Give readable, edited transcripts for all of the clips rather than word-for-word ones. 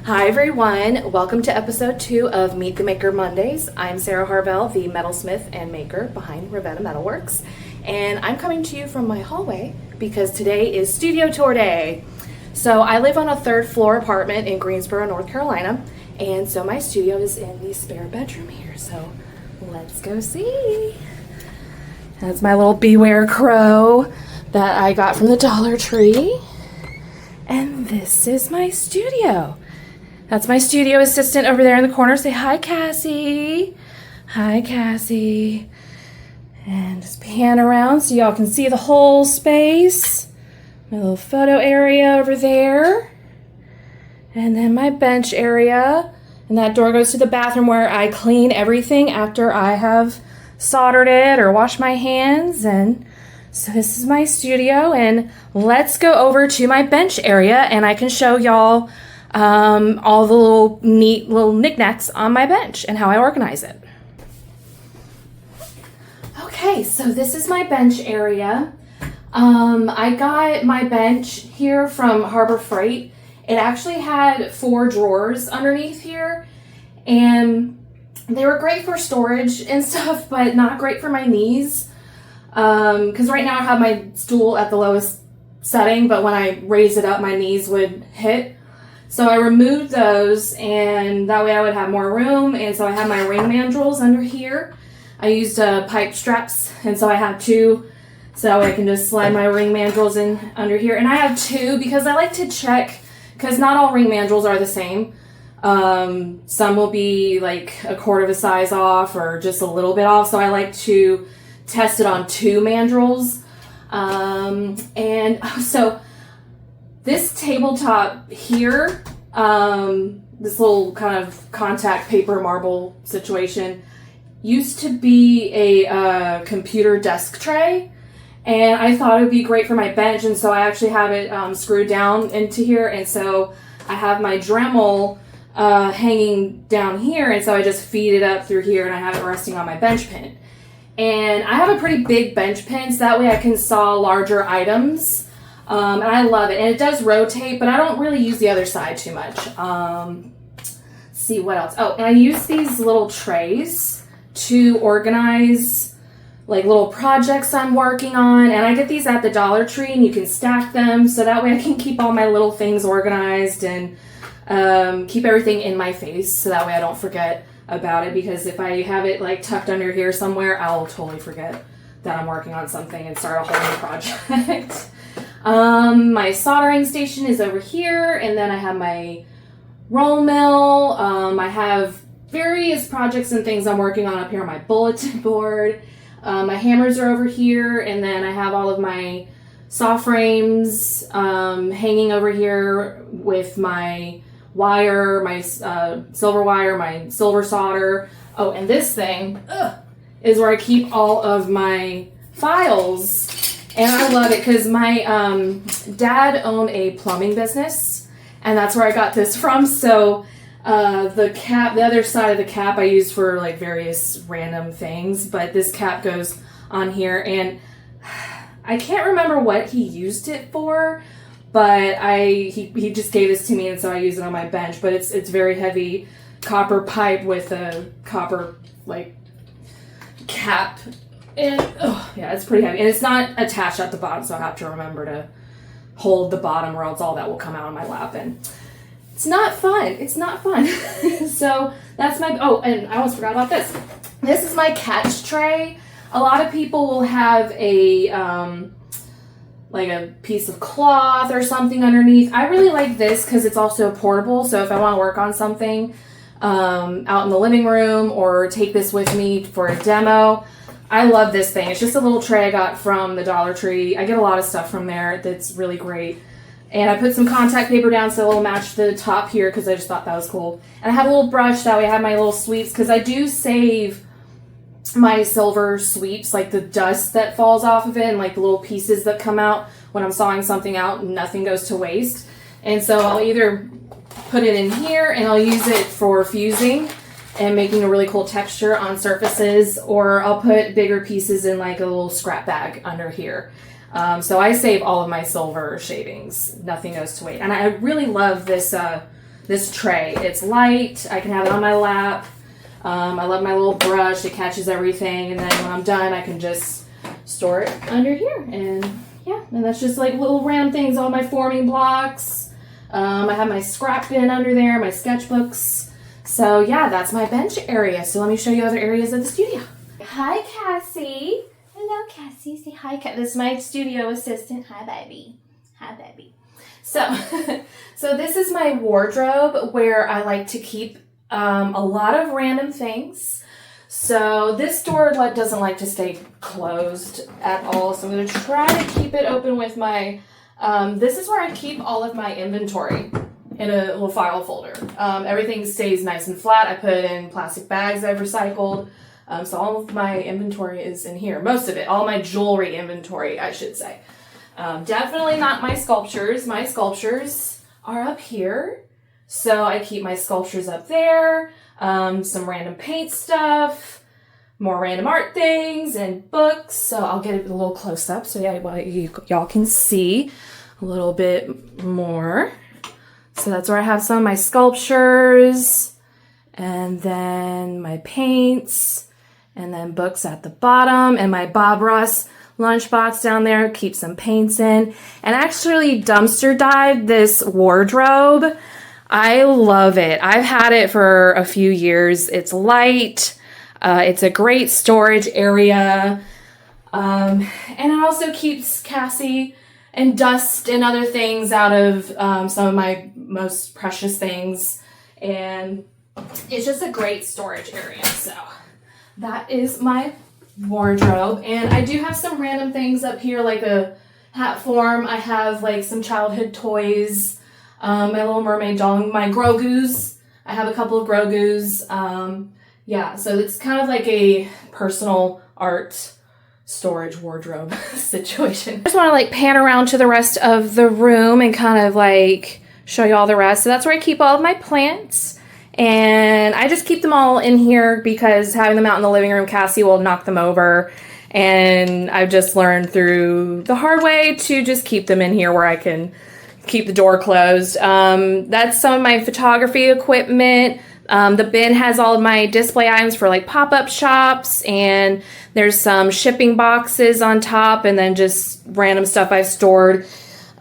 Hi everyone, welcome to episode 2 of Meet the Maker Mondays. I'm Sarah Harvell, the metalsmith and maker behind Ravena Metalworks, and I'm coming to you from my hallway because today is studio tour day. So I live on a 3rd floor apartment in Greensboro, North Carolina, and so my studio is in the spare bedroom here, so let's go see. That's my little Beware Crow that I got from the Dollar Tree, and this is my studio. That's my studio assistant over there in the corner. Say hi, Cassie. Hi, Cassie. And just pan around so y'all can see the whole space. My little photo area over there. And then my bench area. And that door goes to the bathroom where I clean everything after I have soldered it or washed my hands. And so this is my studio. And let's go over to my bench area and I can show y'all all the little neat little knickknacks on my bench and how I organize it. Okay, so this is my bench area. I got my bench here from Harbor Freight. It actually had 4 drawers underneath here, and they were great for storage and stuff, but not great for my knees. Because right now I have my stool at the lowest setting, but when I raise it up, my knees would hit. So I removed those, and that way I would have more room, and so I have my ring mandrels under here. I used pipe straps, and so I have 2, so I can just slide my ring mandrels in under here. And I have 2 because I like to check, because not all ring mandrels are the same. Some will be like 1/4 of a size off or just a little bit off, so I like to test it on 2 mandrels. And so this tabletop here, this little kind of contact paper marble situation, used to be a computer desk tray, and I thought it would be great for my bench, and so I actually have it screwed down into here, and so I have my Dremel hanging down here, and so I just feed it up through here, and I have it resting on my bench pin. And I have a pretty big bench pin, so that way I can saw larger items. And I love it. And it does rotate, but I don't really use the other side too much. See what else. Oh, and I use these little trays to organize like little projects I'm working on. And I get these at the Dollar Tree, and you can stack them. So that way I can keep all my little things organized and keep everything in my face. So that way I don't forget about it. Because if I have it like tucked under here somewhere, I'll totally forget that I'm working on something and start a whole new project. My soldering station is over here, and then I have my roll mill. I have various projects and things I'm working on up here on my bulletin board. My hammers are over here, and then I have all of my saw frames hanging over here with my wire, my silver wire, my silver solder. Oh, and this thing is where I keep all of my files. And I love it because my dad owned a plumbing business, and that's where I got this from. So the other side of the cap I use for like various random things, but this cap goes on here, and I can't remember what he used it for, but he just gave this to me, and so I use it on my bench. But it's very heavy copper pipe with a copper like cap. And yeah, it's pretty heavy, and it's not attached at the bottom, so I have to remember to hold the bottom, or else all that will come out on my lap, and it's not fun. It's not fun. So that's my. Oh, and I almost forgot about this. This is my catch tray. A lot of people will have a like a piece of cloth or something underneath. I really like this because it's also portable. So if I want to work on something out in the living room or take this with me for a demo. I love this thing. It's just a little tray I got from the Dollar Tree. I get a lot of stuff from there that's really great. And I put some contact paper down so it'll match the top here because I just thought that was cool. And I have a little brush, that way I have my little sweeps, because I do save my silver sweeps, like the dust that falls off of it and like the little pieces that come out when I'm sawing something out. Nothing goes to waste. And so I'll either put it in here and I'll use it for fusing and making a really cool texture on surfaces, or I'll put bigger pieces in like a little scrap bag under here. So I save all of my silver shavings. Nothing goes to waste. And I really love this this tray. It's light. I can have it on my lap. I love my little brush. It catches everything. And then when I'm done, I can just store it under here. And yeah, and that's just like little random things. All my forming blocks. I have my scrap bin under there, my sketchbooks. So yeah, that's my bench area. So let me show you other areas of the studio. Hi, Cassie. Hello, Cassie. Say hi, This is my studio assistant. Hi, baby. Hi, baby. So, so this is my wardrobe where I like to keep a lot of random things. So this door doesn't like to stay closed at all. So I'm going to try to keep it open with my, this is where I keep all of my inventory in a little file folder. Everything stays nice and flat. I put it in plastic bags I've recycled. So all of my inventory is in here. Most of it. All my jewelry inventory, I should say. Definitely not my sculptures. My sculptures are up here. So I keep my sculptures up there. Some random paint stuff. More random art things and books. So I'll get it a little close up so y'all can see a little bit more. So that's where I have some of my sculptures. And then my paints. And then books at the bottom, and my Bob Ross lunchbox down there, keep some paints in. And actually dumpster dived this wardrobe. I love it. I've had it for a few years. It's light. It's a great storage area. And it also keeps Cassie and dust and other things out of some of my most precious things. And it's just a great storage area, so. That is my wardrobe, and I do have some random things up here, like a hat form. I have like some childhood toys, my Little Mermaid doll, my Grogu's. I have a couple of Grogu's. Yeah, so it's kind of like a personal art storage wardrobe situation. I just want to like pan around to the rest of the room and kind of like show you all the rest. So that's where I keep all of my plants. And I just keep them all in here because having them out in the living room, Cassie will knock them over. And I've just learned through the hard way to just keep them in here where I can keep the door closed. That's some of my photography equipment. The bin has all of my display items for like pop-up shops, and there's some shipping boxes on top, and then just random stuff I've stored.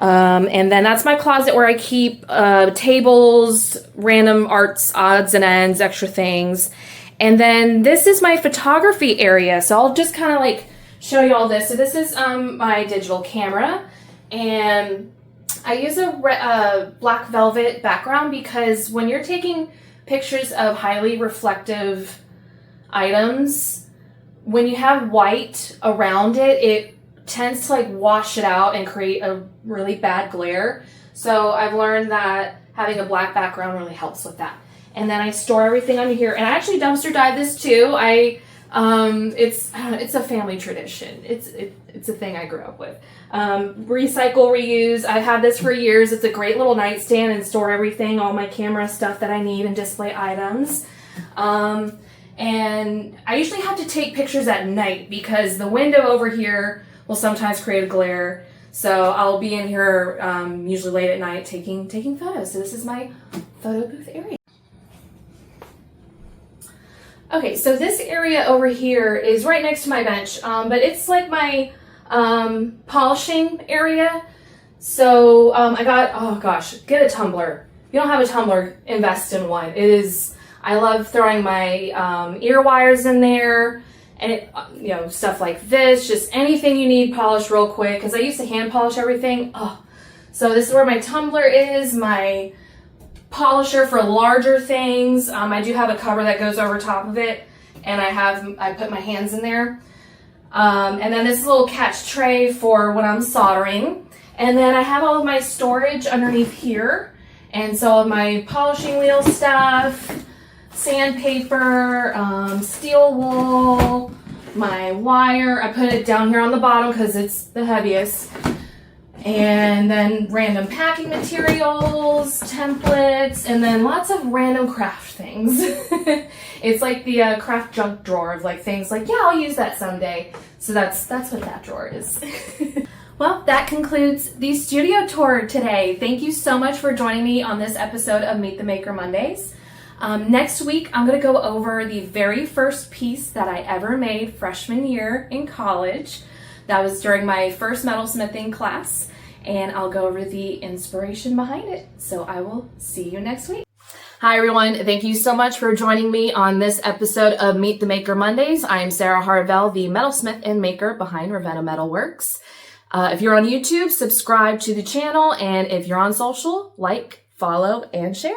And then that's my closet where I keep tables, random arts, odds and ends, extra things. And then this is my photography area. So I'll just kind of like show you all this. So this is my digital camera. And I use a black velvet background because when you're taking pictures of highly reflective items, when you have white around it, it tends to like wash it out and create a really bad glare. So I've learned that having a black background really helps with that. And then I store everything under here. And I actually dumpster dive this too. It's a family tradition. It's a thing I grew up with. Recycle, reuse. I've had this for years. It's a great little nightstand and store everything, all my camera stuff that I need and display items. And I usually have to take pictures at night because the window over here will sometimes create a glare. So I'll be in here usually late at night taking photos. So this is my photo booth area. Okay, so this area over here is right next to my bench, but it's like my polishing area. So I got, oh gosh, get a tumbler. If you don't have a tumbler, invest in one. I love throwing my ear wires in there. And it, stuff like this, just anything you need polished real quick, because I used to hand polish everything. Oh, so this is where my tumbler is, my polisher for larger things. I do have a cover that goes over top of it, and I put my hands in there. And then this little catch tray for when I'm soldering. And then I have all of my storage underneath here, and so my polishing wheel stuff, sandpaper, steel wool, my wire. I put it down here on the bottom because it's the heaviest. And then random packing materials, templates, and then lots of random craft things. It's like the craft junk drawer of like things like, yeah, I'll use that someday. So that's what that drawer is. Well, that concludes the studio tour today. Thank you so much for joining me on this episode of Meet the Maker Mondays. Next week, I'm going to go over the very first piece that I ever made freshman year in college. That was during my first metalsmithing class, and I'll go over the inspiration behind it. So I will see you next week. Hi everyone, thank you so much for joining me on this episode of Meet the Maker Mondays. I am Sarah Harvell, the metalsmith and maker behind Ravena Metalworks. If you're on YouTube, subscribe to the channel, and if you're on social, like, follow, and share.